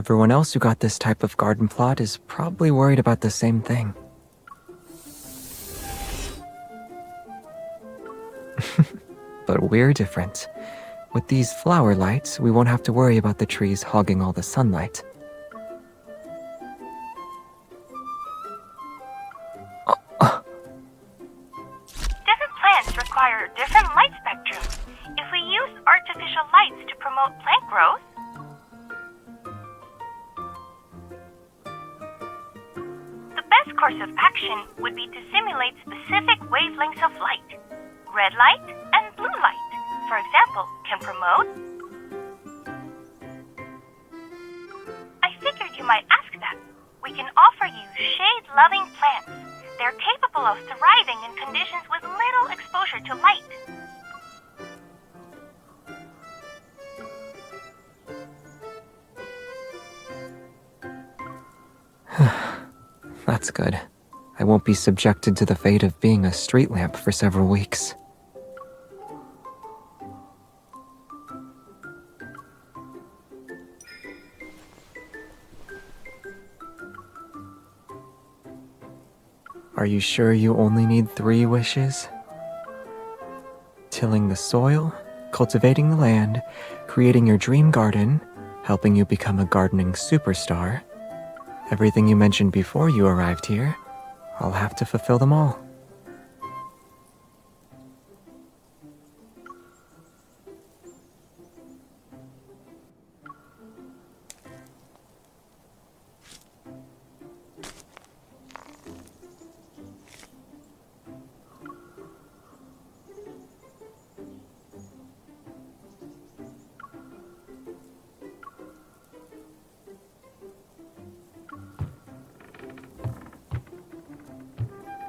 Everyone else who got this type of garden plot is probably worried about the same thing. But we're different. With these flower lights, we won't have to worry about the trees hogging all the sunlight. Different plants require different light spectrums. If we use artificial lights to promote plant growth, the best course of action would be to simulate specific wavelengths of light. Red light and blue light, for example, can promote. I figured you might ask that. We can offer you shade-loving plants. They're capable of thriving in conditions with little exposure to light. That's good. I won't be subjected to the fate of being a street lamp for several weeks. Are you sure you only need 3 wishes? Tilling the soil, cultivating the land, creating your dream garden, helping you become a gardening superstar. Everything you mentioned before you arrived here, I'll have to fulfill them all.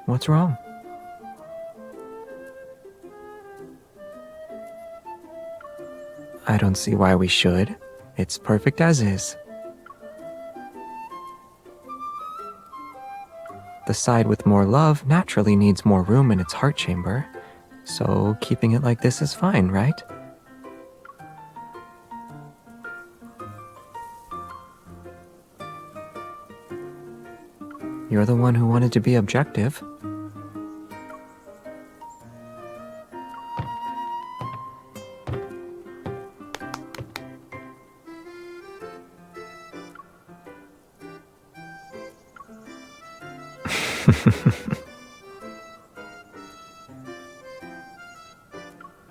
What's wrong? I don't see why we should. It's perfect as is. The side with more love naturally needs more room in its heart chamber, so keeping it like this is fine, right? You're the one who wanted to be objective.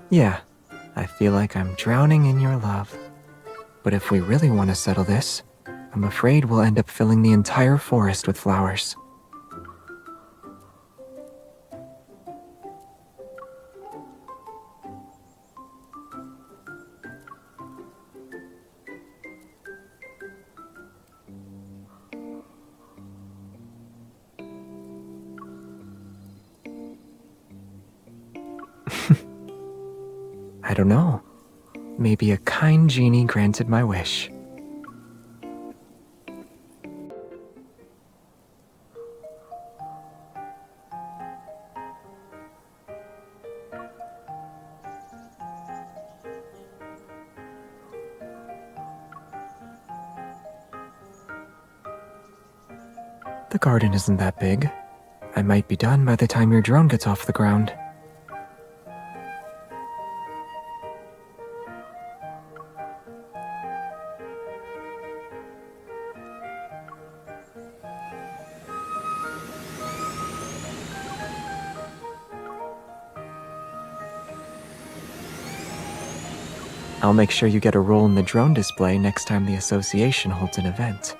Yeah, I feel like I'm drowning in your love. But if we really want to settle this, I'm afraid we'll end up filling the entire forest with flowers. I don't know. Maybe a kind genie granted my wish. The garden isn't that big. I might be done by the time your drone gets off the ground. I'll make sure you get a role in the drone display next time the association holds an event.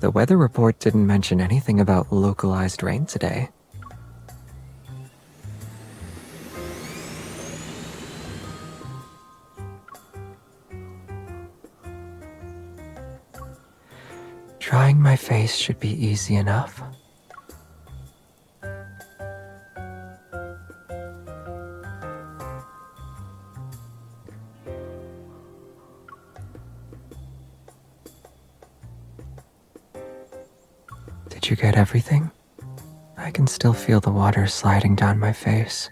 The weather report didn't mention anything about localized rain today. Drying my face should be easy enough. Did you get everything? I can still feel the water sliding down my face.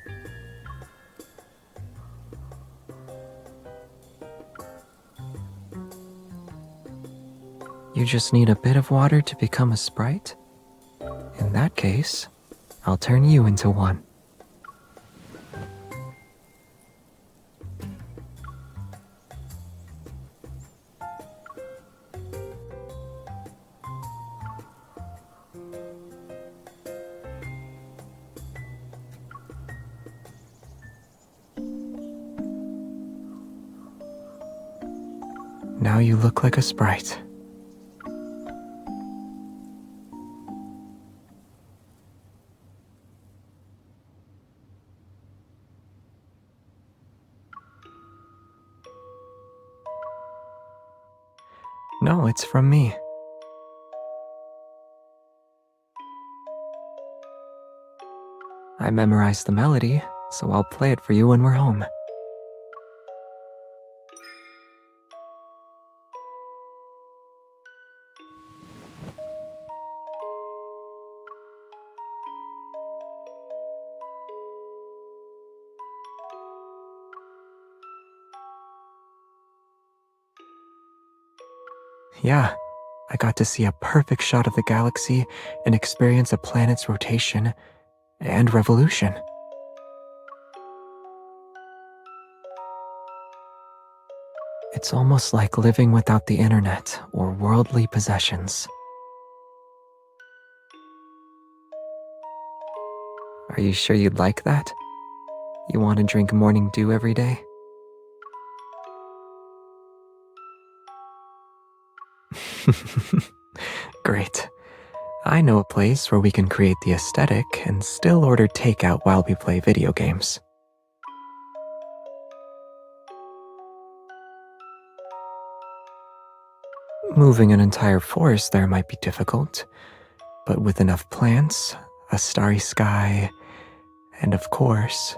You just need a bit of water to become a sprite? In that case, I'll turn you into one. Now you look like a sprite. No, it's from me. I memorized the melody, so I'll play it for you when we're home. Yeah, I got to see a perfect shot of the galaxy and experience a planet's rotation and revolution. It's almost like living without the internet or worldly possessions. Are you sure you'd like that? You want to drink morning dew every day? Great. I know a place where we can create the aesthetic and still order takeout while we play video games. Moving an entire forest there might be difficult, but with enough plants, a starry sky, and of course,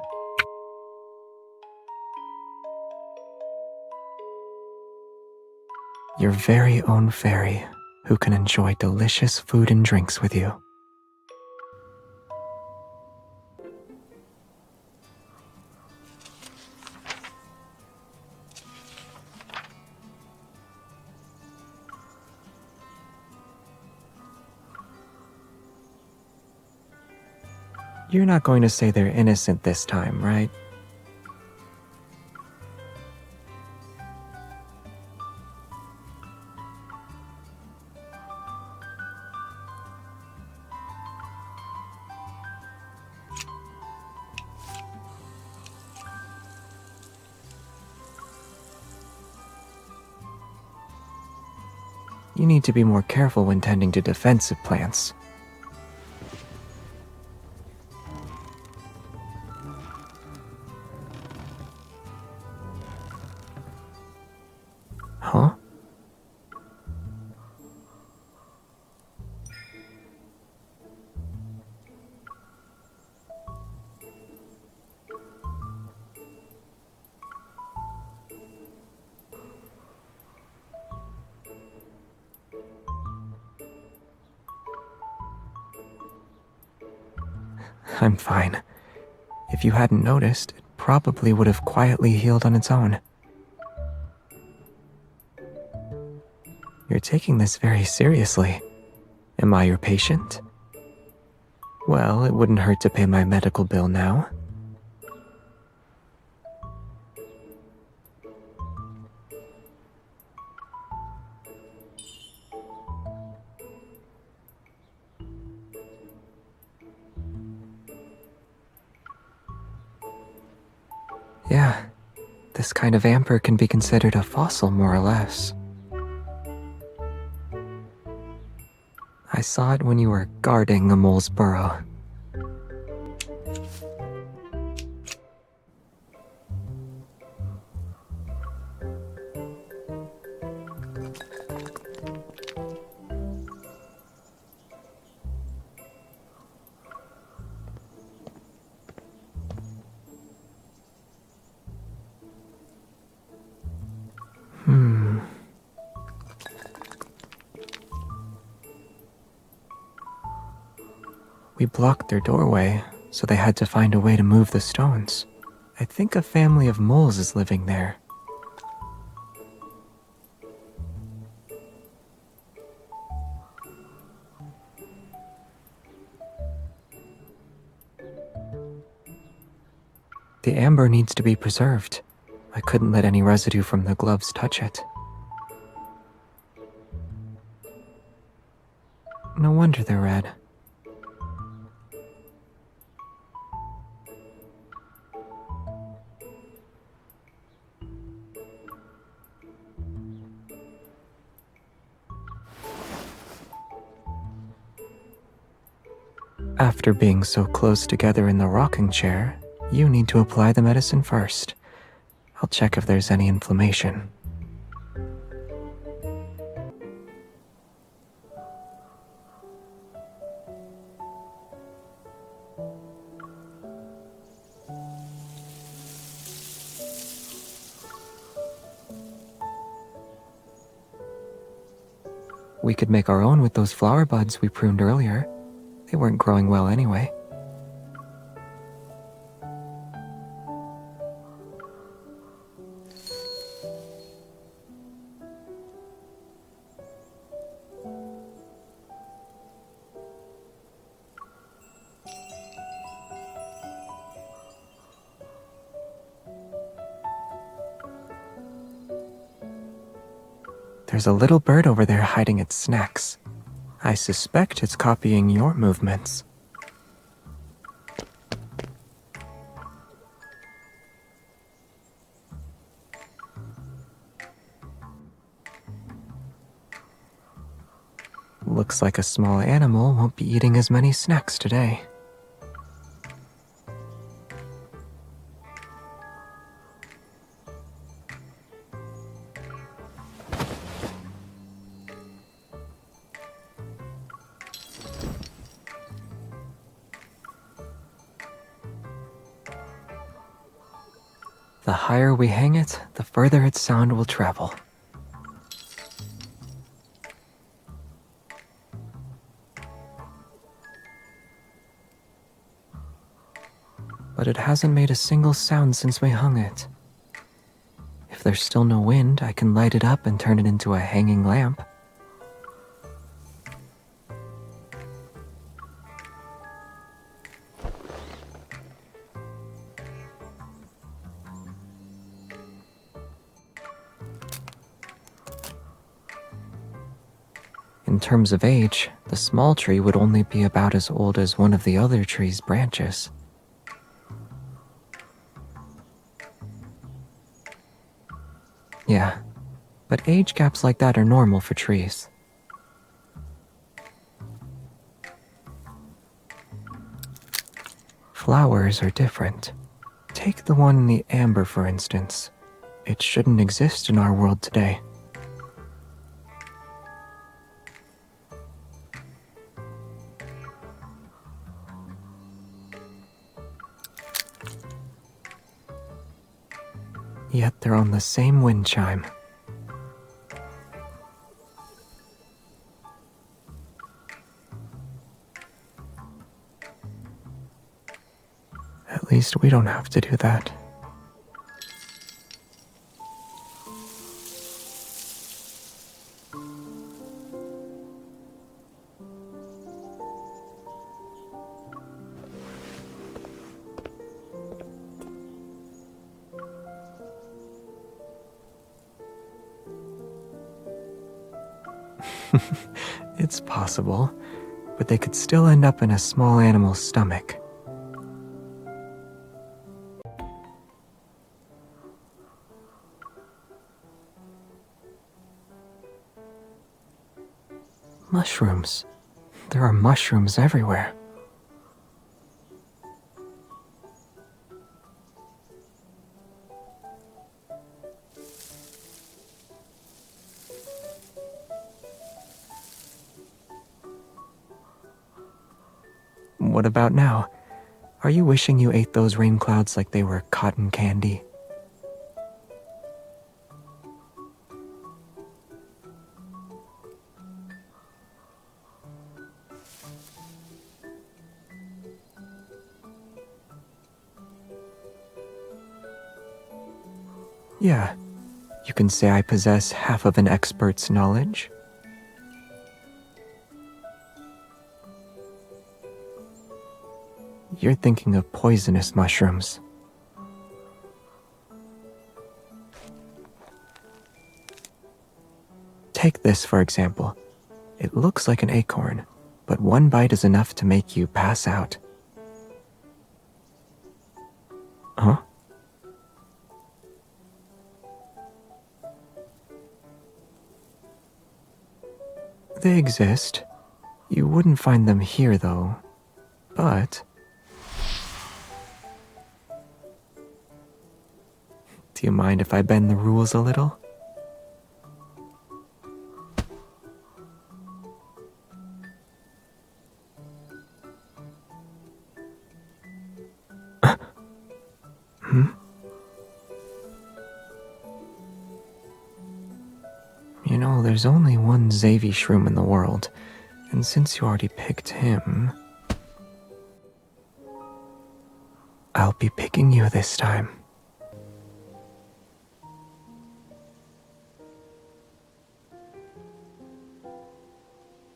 your very own fairy who can enjoy delicious food and drinks with you. You're not going to say they're innocent this time, right? You need to be more careful when tending to defensive plants. Huh? I'm fine. If you hadn't noticed, it probably would have quietly healed on its own. You're taking this very seriously. Am I your patient? Well, it wouldn't hurt to pay my medical bill now. Yeah, this kind of amber can be considered a fossil more or less. I saw it when you were guarding a mole's burrow. We blocked their doorway, so they had to find a way to move the stones. I think a family of moles is living there. The amber needs to be preserved. I couldn't let any residue from the gloves touch it. No wonder they're red. After being so close together in the rocking chair, you need to apply the medicine first. I'll check if there's any inflammation. We could make our own with those flower buds we pruned earlier. They weren't growing well anyway. There's a little bird over there hiding its snacks. I suspect it's copying your movements. Looks like a small animal won't be eating as many snacks today. The higher we hang it, the further its sound will travel. But it hasn't made a single sound since we hung it. If there's still no wind, I can light it up and turn it into a hanging lamp. In terms of age, the small tree would only be about as old as one of the other tree's branches. Yeah, but age gaps like that are normal for trees. Flowers are different. Take the one in the amber, for instance. It shouldn't exist in our world today. Yet they're on the same wind chime. At least we don't have to do that. It's possible, but they could still end up in a small animal's stomach. Mushrooms. There are mushrooms everywhere. What about now? Are you wishing you ate those rain clouds like they were cotton candy? Yeah, you can say I possess half of an expert's knowledge. You're thinking of poisonous mushrooms. Take this, for example. It looks like an acorn, but one bite is enough to make you pass out. Huh? They exist. You wouldn't find them here, though. But... do you mind if I bend the rules a little? You know, there's only one Xavier shroom in the world, and since you already picked him, I'll be picking you this time.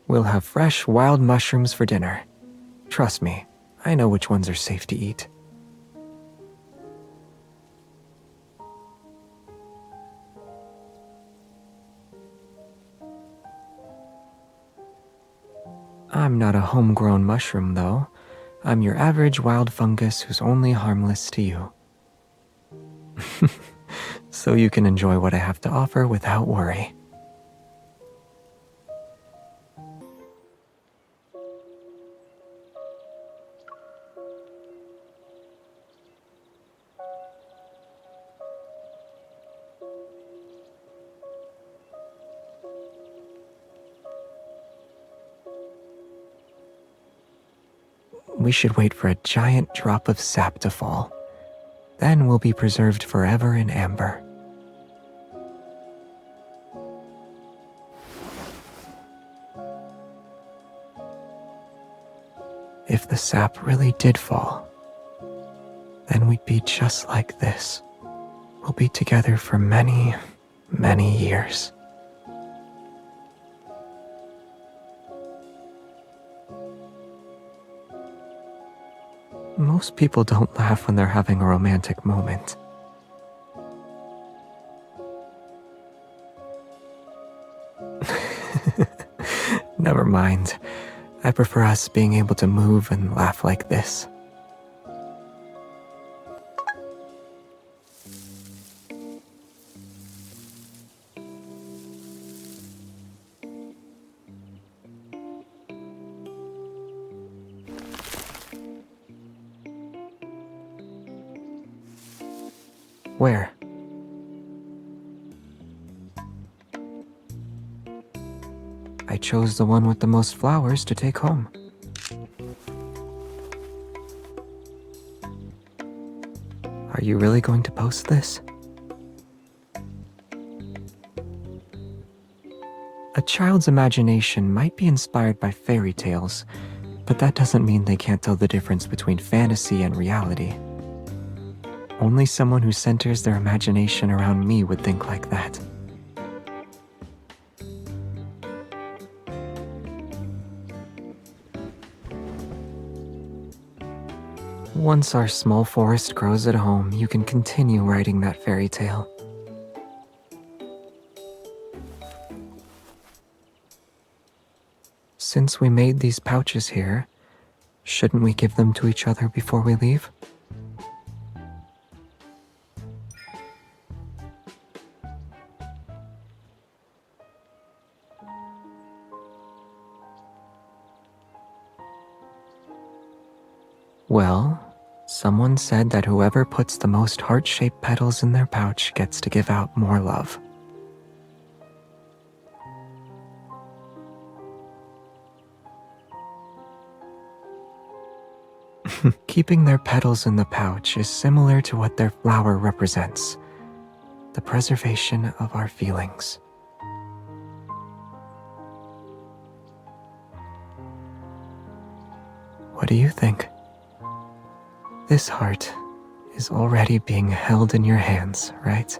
We'll have fresh wild mushrooms for dinner. Trust me, I know which ones are safe to eat. I'm not a homegrown mushroom, though. I'm your average wild fungus who's only harmless to you. So you can enjoy what I have to offer without worry. We should wait for a giant drop of sap to fall. Then we'll be preserved forever in amber. If the sap really did fall, then we'd be just like this. We'll be together for many, many years. Most people don't laugh when they're having a romantic moment. Never mind. I prefer us being able to move and laugh like this. Where? I chose the one with the most flowers to take home. Are you really going to post this? A child's imagination might be inspired by fairy tales, but that doesn't mean they can't tell the difference between fantasy and reality. Only someone who centers their imagination around me would think like that. Once our small forest grows at home, you can continue writing that fairy tale. Since we made these pouches here, shouldn't we give them to each other before we leave? Well, someone said that whoever puts the most heart-shaped petals in their pouch gets to give out more love. Keeping their petals in the pouch is similar to what their flower represents, the preservation of our feelings. What do you think? This heart is already being held in your hands, right?